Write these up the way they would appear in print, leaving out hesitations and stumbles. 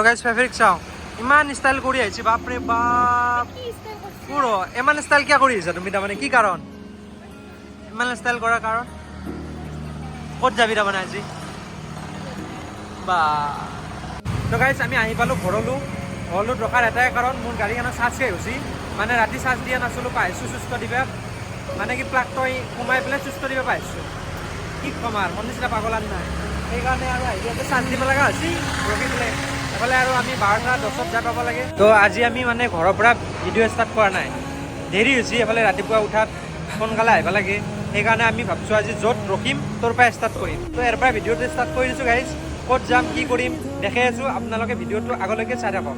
Guys fabric চাও ইমান style কৰি আহিছে বাপৰে বাপ পুৰো ইমান স্টাইল কিয় কৰি আহিছা তুমি তাৰমানে কি কাৰণ ইমান স্টাইল কৰাৰ কাৰণ ক'ত যাবি তাৰমানে আজি বা তো গাইস আমি আহি পালো ঘৰলো ৰখাৰ এটাই কাৰণ মোৰ গাড়ীখনৰ চাৰ্জ শেষ হৈছে মানে ৰাতি চাৰ্জ দিয়া নাছিলোঁ পাইছোঁ চুষ্ট দিবা মানে কি প্লাগটো সোমাই পেলাই চুষ্ট দিব পাইছোঁ কি ক'ম আৰু মোৰ নিচিনা পাগলান নাই সেইকাৰণে আৰু আহি ইয়াতে চাৰ্জ দিব লগা হৈছে ৰখি পেলাই এফালে আৰু আমি 12টা 10ত যাই পাব লাগে তো আজি আমি মানে ঘৰৰ পৰা ভিডিঅ' ষ্টাৰ্ট কৰা নাই দেৰি হৈছে এফালে ৰাতিপুৱা উঠাত সোনকালে আহিব লাগে সেইকাৰণে আমি ভাবিছোঁ আজি য'ত ৰখিম তোৰ পৰা ষ্টাৰ্ট কৰিম তো ইয়াৰ পৰা ভিডিঅ'টো ষ্টাৰ্ট কৰি দিছোঁ গাইজ ক'ত যাম কি কৰিম দেখাই আছোঁ আপোনালোকে ভিডিঅ'টো আগলৈকে চাই থাকক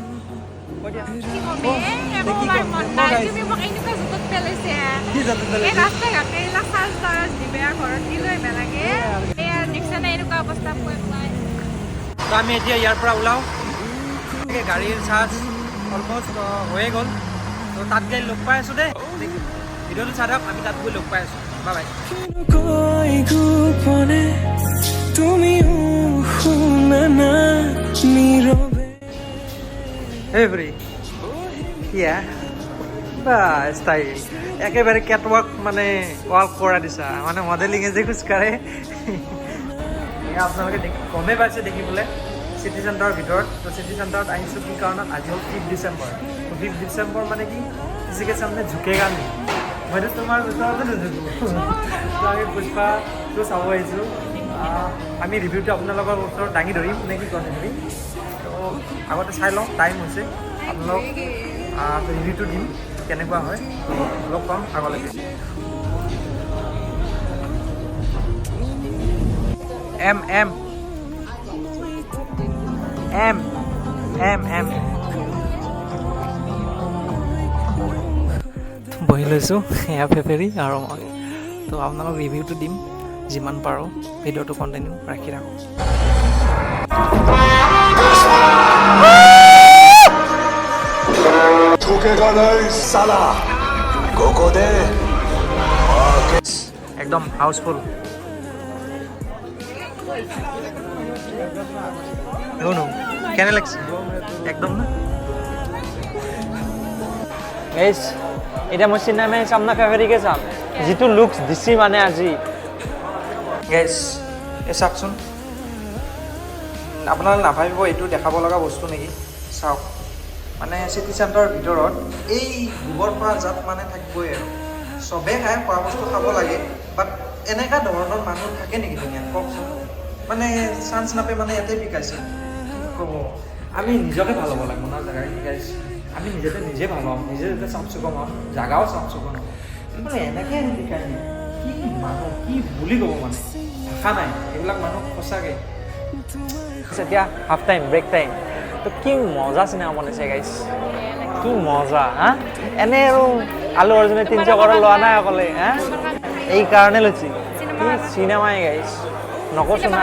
তো আমি এতিয়া ইয়াৰ পৰা ওলাওঁ গাড়ীৰ চাৰ্জ অলমষ্ট হৈয়ে গ'ল তো তাত গৈ লগ পাই আছোঁ দেই ভিডিঅ'টো চাই থাকক আমি তাত গৈ লগ পাই আছোঁ বাই বাই স্টাইল একেবাৰে কেটৱাক মানে ৱাক কৰা দিছা মানে মডেলিঙে যে খোজকাঢ়ে আপোনালোকে গমেই পাইছে দেখিবলৈ চিটি চেণ্টাৰৰ ভিতৰত তো চিটি চেণ্টাৰত আহিছোঁ কি কাৰণত আজি হ'ল 5 ডিচেম্বৰ 5 ডিচেম্বৰ মানে কি কিছিকে সামনে ঝুকেগা নেই মইতো তোমাৰ ওচৰতে নুঝুকো তো আমি পুষ্পাটো চাব আহিছোঁ আমি ৰিভিউটো আপোনালোকৰ ওচৰত দাঙি ধৰিম নে কি কয় ধৰিম তো আগতে চাই লওঁ টাইম হৈছে আপোনালোক ৰিভিউটো দিম কেনেকুৱা হয় লগ পাম আগলৈকে এম বহি লৈছোঁ এয়া ফেব্ৰুৱাৰী আৰু মই তো আপোনালোক ৰিভিউটো দিম যিমান পাৰোঁ ভিডিঅ'টো কণ্টিনিউ ৰাখি থাকক একদম হাউচফুল কেনে লাগছে একদম না এতিয়া মই চিনেমা চাম না ফেব্ৰুৱাৰীকে চাম যিটো লুকছ দিছি মানে আজি গেছ এই চাওকচোন আপোনালোকে নাভাবিব এইটো দেখাব লগা বস্তু নেকি চাওক মানে চিটি চেণ্টাৰৰ ভিতৰত এই গোবৰ পৰা জাত মানে থাকিবই আৰু চবেই খাই খোৱা বস্তু খাব লাগে বাট এনেকুৱা ধৰণৰ মানুহ থাকে নেকি ধুনীয়া কওকচোন মানে চান্স নাপাই মানে ইয়াতে বিকাইছে ক'ব আমি নিজকে ভাল হ'ব লাগিব না জেগা শিকাইছে আমি নিজে ভাল হ'ম নিজে যাতে চাফ চিকুণ হ'ম জেগাও চাফ চিকুণ হ'ব মানে এনেকৈ শিকাই দিয়ে কি মানুহ কি বুলি ক'ব মানে ভাষা নাই এইবিলাক মানুহ সঁচাকৈ এতিয়া হাফ টাইম ব্ৰেক টাইম তো কি মজা চিনেমা বনাইছে গাইছ কি মজা হা এনে আৰু আলু অৰ্জুনে 300 কৰ'ৰ লোৱা নাই অকলে হা এই কাৰণে লৈছি কি চিনেমাই গাইছ নকৈছো না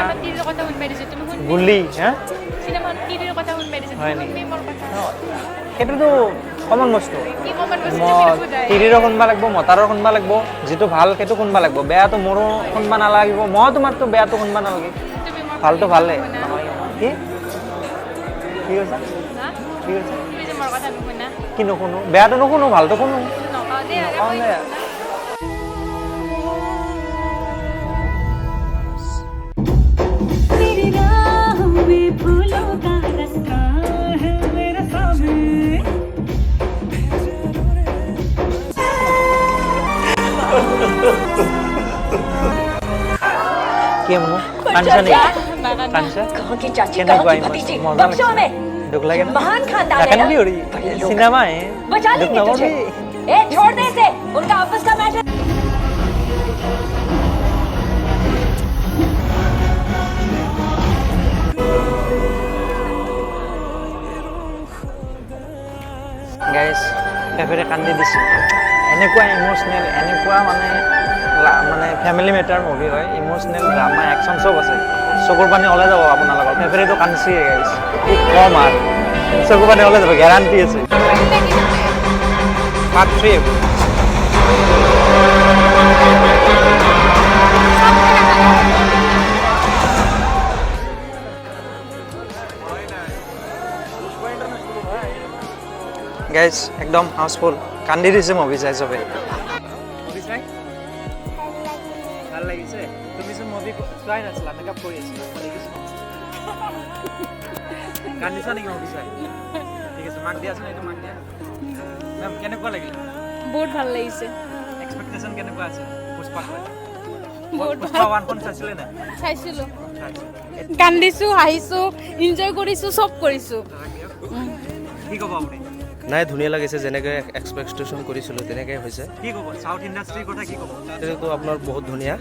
গুলি হা হয় নেকি সেইটোতো কমন বস্তু তিৰিৰো শুনবা লাগিব মতাৰৰ শুনবা লাগিব যিটো ভাল সেইটো শুনবা লাগিব বেয়াটো মোৰো শুনবা নালাগিব মই তোমাৰতো বেয়াটো শুনবা নালাগে ভালটো ভালে নহয় কি কি কৈছা কি কৈছা কি নুশুনো বেয়াটো নুশুনো ভালটো শুনো क्या मनो कांचा नहीं कांचा क्या कोई मजा नहीं दुख लगे ना लगन भी हो रही सिनेमा है दुख ना हो रही ए छोड़ दे इसे उनका आपस का मैच है गाइस पेपरे कांदी दिसी এনেকুৱা ইমোশনাল এনেকুৱা মানে ফ্যামিলি মেটাৰ মুভি হয় ইমোশনাল ড্ৰামা একশন সব আছে চকুৰ পানী ওলাই যাব আপোনালোকৰ ফেভৰেটটো কান্দিয়ে গাইছ কি কম আৰু চকুৰ পানী ওলাই যাব গ্যাৰান্টি আছে পাৰ্ট 3 গাইজ একদম হাউচফুল কান্দি দিছে মুভি চাই চবে মুভি চাই ভাল লাগিছে তুমি চোন মুভি চোৱাই নাছিলা মেকআপ কৰি আছিলা দেখিছো কান্দিছা নেকি মুভি চাই ঠিক আছে মাক দিয়াচোন এইটো মাক দিয়া মেম কেনেকুৱা লাগিল বহুত ভাল লাগিছে এক্সপেক্টেশন কেনেকুৱা আছে পুষ্পা বহুত পুষ্পা 1 খন চাইছিলে না চাইছিলো কান্দিছো হাঁহিছো এনজয় কৰিছো চব কৰিছো কি ক'ব আপুনি নাই ধুনীয়া লাগিছে যেনেকৈ এক্সপেক্টেশ্যন কৰিছিলোঁ তেনেকৈ হৈছে কি ক'ব সাউথ ইণ্ডাষ্ট্ৰীৰ কথা কি ক'ব এইটো আপোনাৰ বহুত ধুনীয়া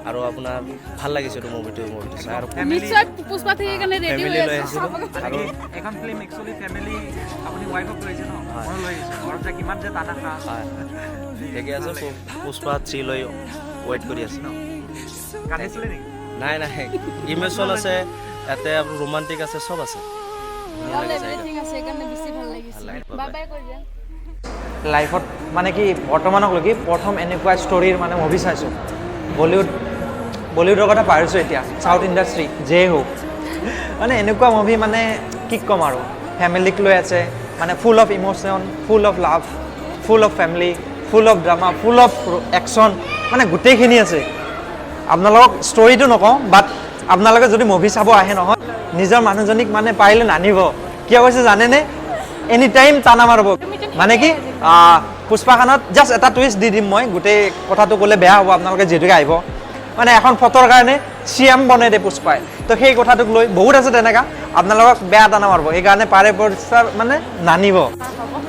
আৰু আপোনাৰ ভাল লাগিছে এইটো মুভিটো চাই আৰু নিশ্চয় পুষ্পা থেকে কাৰণে ৰেডি ফেমিলি হৈ লৈ আছে আহিছিলোঁ আৰু এখন ফিল্ম একচুৱেলি ফেমিলি আপুনি ৱাইফক লৈ আহিছে ন ময়ো লৈ আহিছোঁ ঘৰত যে কিমান যে টানা খা হয়, ঠিকে আছে পুষ্পা 3 লৈ ৱেইট কৰি আছোঁ কান্দিছিলে নেকি নাই ইমোশ্যন আছে ইয়াতে আপোনাৰ ৰোমান্টিক আছে চব আছে ধুনীয়া অল লাগিছে এভৰিথিং আছে কাৰণে বেছি ভাল লাগিছে লাগিছে। বাই বাই কৰি দিয়া লাইফত মানে কি বৰ্তমানকলৈকে প্ৰথম এনেকুৱা ষ্টৰীৰ মানে মুভি চাইছোঁ বলিউডৰ কথা পাৰিছোঁ এতিয়া চাউথ ইণ্ডাষ্ট্ৰী যেই হওক মানে এনেকুৱা মুভি মানে কি ক'ম আৰু ফেমিলিক লৈ আছে মানে full of emotion full of love full of family full of drama full of action মানে গোটেইখিনি আছে আপোনালোকক ষ্টৰিটো নকওঁ বাট আপোনালোকে যদি মুভি চাব আহে নহয় নিজৰ মানুহজনীক মানে পাৰিলে নানিব কিয় কৈছে জানেনে এনি টাইম টানা মাৰিব মানে কি পুষ্পাখানত জাষ্ট এটা টুইষ্ট দি দিম মই গোটেই কথাটো ক'লে বেয়া হ'ব আপোনালোকে যিহেতুকে আহিব মানে এখন ফটোৰ কাৰণে CM বনাই দিয়ে পুষ্পাই তো সেই কথাটোক লৈ বহুত আছে তেনেকা আপোনালোকক বেয়া টানা মাৰিব সেইকাৰণে পাৰে মানে নানিব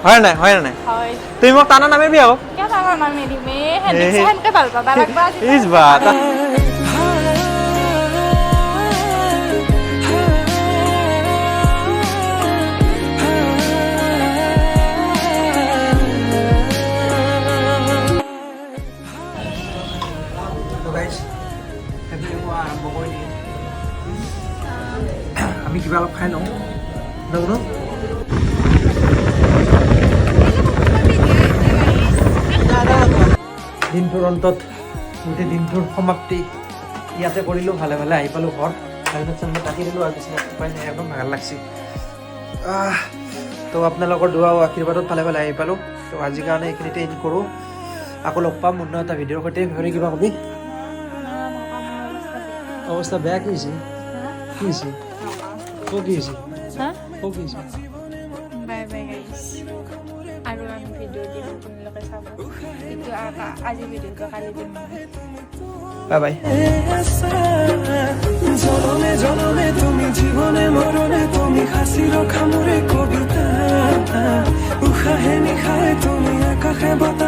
হয় নাই হয় তুমি মোক টানা নামিবি আকৌ কিয় টানা নামি দিমে হেনকে ভাল পাবা লাগবা ইজ বা আমি কিবা অলপ খাই লওঁ ন দিনটোৰ অন্তত গোটেই দিনটোৰ সমাপ্তি ইয়াতে কৰিলোঁ ভালে ভালে আহি পালোঁ ঘৰত হেলমেট চেলমেট ৰাখি দিলোঁ আৰু পিছত উপায় নাই একদম ভাল লাগছি তো আপোনালোকৰ দুৱা আৰু আশীৰ্বাদত ভালে ভালে আহি পালোঁ তো আজিৰ কাৰণে এইখিনিতে এণ্ড কৰোঁ আকৌ লগ পাম অন্য এটা ভিডিঅ'ৰ সৈতে হেৰি কিবা কবি অৱস্থা বেয়া কি হৈছে কি হৈছে কি হৈছে কি হৈছে বাই বাই গাইস আৰু আমি ভিডিঅ' দিম তোমালোকে চাব কিন্তু আজি ভিডিঅ'টো কালি দিম বাই বাই জনমে জনমে তুমি জীবনে মরণে তুমি হাসির খামরে কবিতা উশাহে নিশাহে তুমি আকাশে বতা